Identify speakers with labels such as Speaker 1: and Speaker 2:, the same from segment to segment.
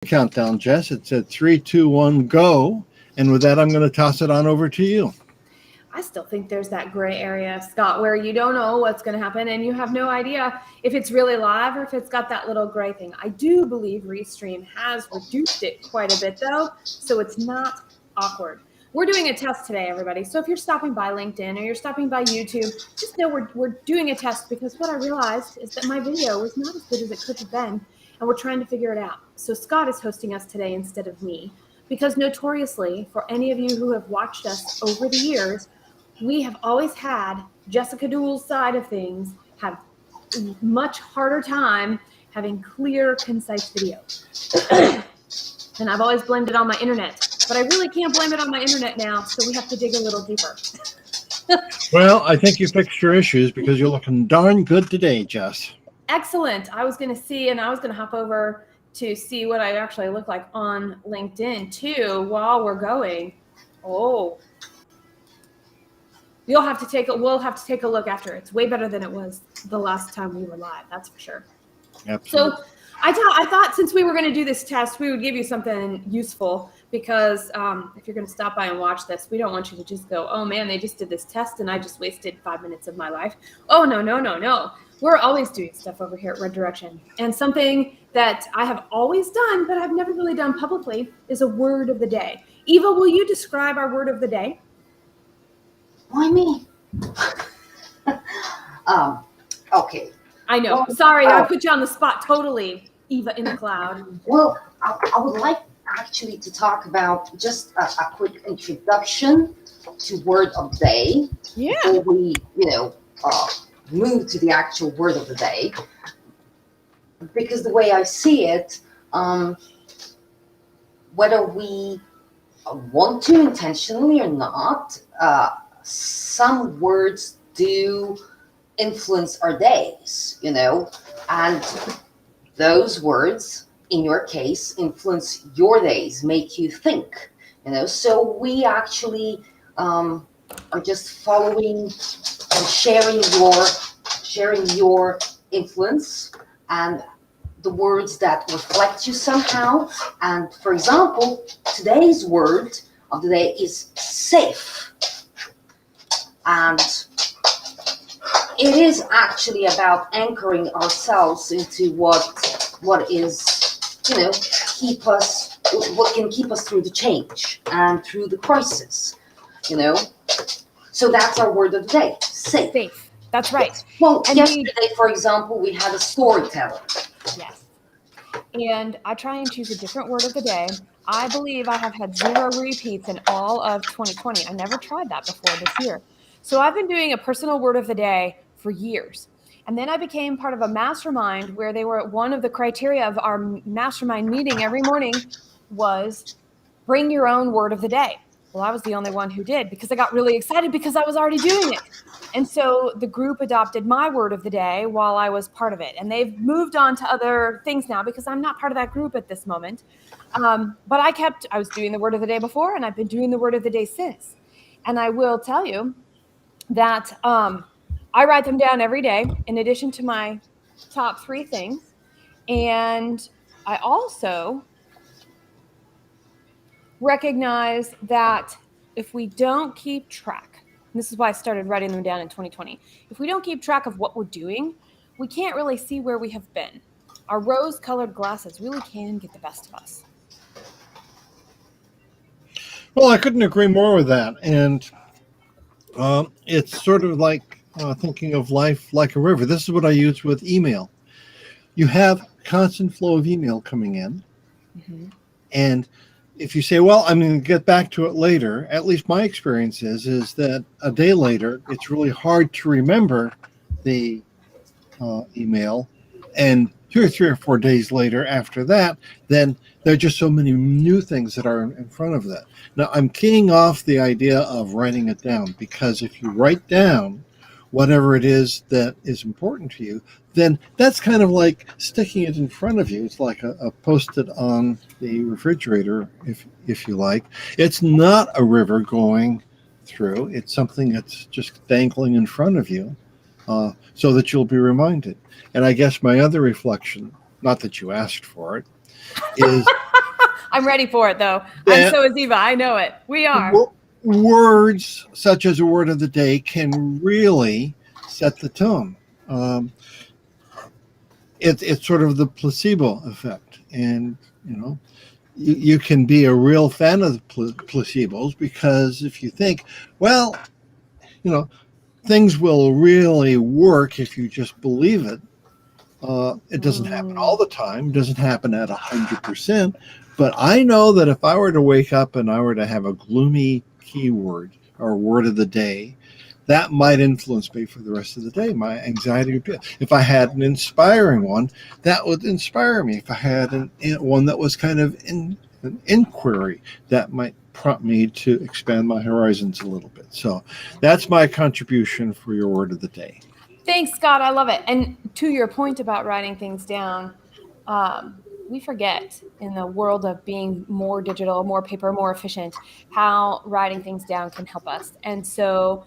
Speaker 1: Countdown, Jess. It's at 3, 2, 1, go. And with that, I'm going to toss it on over to you.
Speaker 2: I still think there's that gray area, Scott, where you don't know what's going to happen and you have no idea if it's really live or if it's got that little gray thing. I do believe Restream has reduced it quite a bit, though, so it's not awkward. We're doing a test today, everybody. So if you're stopping by LinkedIn or you're stopping by YouTube, just know we're doing a test because what I realized is that my video was not as good as it could have been, and we're trying to figure it out. So Scott is hosting us today instead of me because notoriously, for any of you who have watched us over the years, we have always had Jessica Duell's side of things have much harder time having clear, concise video. And I've always blamed it on my internet, but I really can't blame it on my internet now, so we have to dig a little deeper.
Speaker 1: Well, I think you fixed your issues because you're looking darn good today, Jess.
Speaker 2: Excellent. I was going to see, and I was going to hop over to see what I actually look like on LinkedIn too while we're going. Oh, we'll have to take a look after. It's way better than it was the last time we were live. That's for sure.
Speaker 1: Absolutely.
Speaker 2: So I thought since we were going to do this test, we would give you something useful because if you're going to stop by and watch this, we don't want you to just go, oh man, they just did this test and I just wasted 5 minutes of my life. Oh, no. We're always doing stuff over here at Red Direction. And something that I have always done, but I've never really done publicly, is a word of the day. Eva, will you describe our word of the day?
Speaker 3: Why me? Okay.
Speaker 2: I know. Sorry, I put you on the spot totally, Eva in the cloud.
Speaker 3: Well, I would like actually to talk about just a quick introduction to word of the day.
Speaker 2: Yeah.
Speaker 3: Before we, move to the actual word of the day. Because the way I see it, whether we want to intentionally or not, some words do influence our days, and those words, in your case, influence your days, make you think, so we actually are just following and sharing your influence and the words that reflect you somehow. And for example, today's word of the day is safe. And it is actually about anchoring ourselves into what is, what can keep us through the change and through the crisis, So that's our word of the day, safe.
Speaker 2: Safe. That's right.
Speaker 3: Well, and yesterday, for example, we had a storyteller.
Speaker 2: Yes. And I try and choose a different word of the day. I believe I have had 0 repeats in all of 2020. I never tried that before this year. So I've been doing a personal word of the day for years. And then I became part of a mastermind where one of the criteria of our mastermind meeting every morning was bring your own word of the day. Well, I was the only one who did because I got really excited because I was already doing it. And so the group adopted my word of the day while I was part of it. And they've moved on to other things now because I'm not part of that group at this moment. But I was doing the word of the day before, and I've been doing the word of the day since. And I will tell you that I write them down every day in addition to my top 3 things. And I also recognize that if we don't keep track, and this is why I started writing them down in 2020, if we don't keep track of what we're doing, we can't really see where we have been. Our rose-colored glasses really can get the best of us.
Speaker 1: Well, I couldn't agree more with that. And it's sort of like thinking of life like a river. This is what I use with email. You have constant flow of email coming in. Mm-hmm. And if you say, well, I'm going to get back to it later, at least my experience is that a day later, it's really hard to remember the email. And 2 or 3 or 4 days later after that, then there are just so many new things that are in front of that. Now, I'm keying off the idea of writing it down, because if you write down whatever it is that is important to you, then that's kind of like sticking it in front of you. It's like a Post-it on the refrigerator, if you like. It's not a river going through. It's something that's just dangling in front of you so that you'll be reminded. And I guess my other reflection, not that you asked for it, is
Speaker 2: I'm ready for it, though.
Speaker 1: Yeah.
Speaker 2: So is Eva. I know it. We are.
Speaker 1: Words such as a word of the day can really set the tone. It's sort of the placebo effect, and you can be a real fan of the placebos, because if you think, well, things will really work if you just believe it. It doesn't happen all the time. It doesn't happen at 100%. But I know that if I were to wake up and I were to have a gloomy keyword or word of the day, that might influence me for the rest of the day. My anxiety would be. If I had an inspiring one, that would inspire me. If I had one that was kind of an inquiry, that might prompt me to expand my horizons a little bit. So that's my contribution for your word of the day.
Speaker 2: Thanks, Scott. I love it. And to your point about writing things down, we forget in the world of being more digital, more paper, more efficient, how writing things down can help us. And so,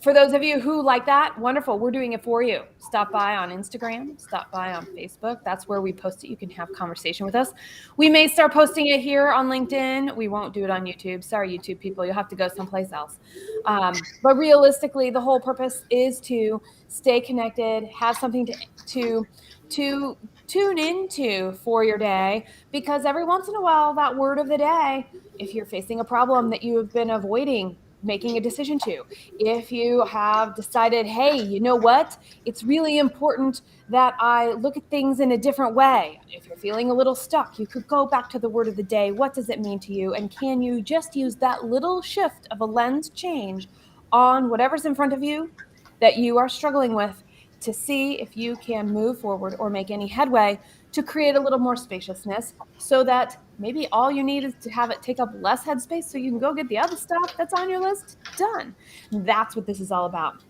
Speaker 2: for those of you who like that, wonderful. We're doing it for you. Stop by on Instagram, stop by on Facebook. That's where we post it. You can have conversation with us. We may start posting it here on LinkedIn. We won't do it on YouTube. Sorry, YouTube people, you'll have to go someplace else. But realistically, the whole purpose is to stay connected, have something to tune into for your day, because every once in a while, that word of the day, if you're facing a problem that you have been avoiding making a decision to, if you have decided, hey, you know what, it's really important that I look at things in a different way. If you're feeling a little stuck, you could go back to the word of the day. What does it mean to you? And can you just use that little shift of a lens change on whatever's in front of you that you are struggling with, to see if you can move forward or make any headway to create a little more spaciousness, so that maybe all you need is to have it take up less headspace so you can go get the other stuff that's on your list done. That's what this is all about.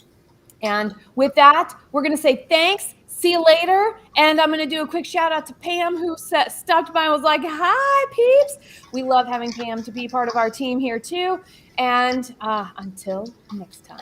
Speaker 2: And with that, we're going to say thanks. See you later. And I'm going to do a quick shout out to Pam, who stopped by and was like, hi, peeps. We love having Pam to be part of our team here, too. And until next time.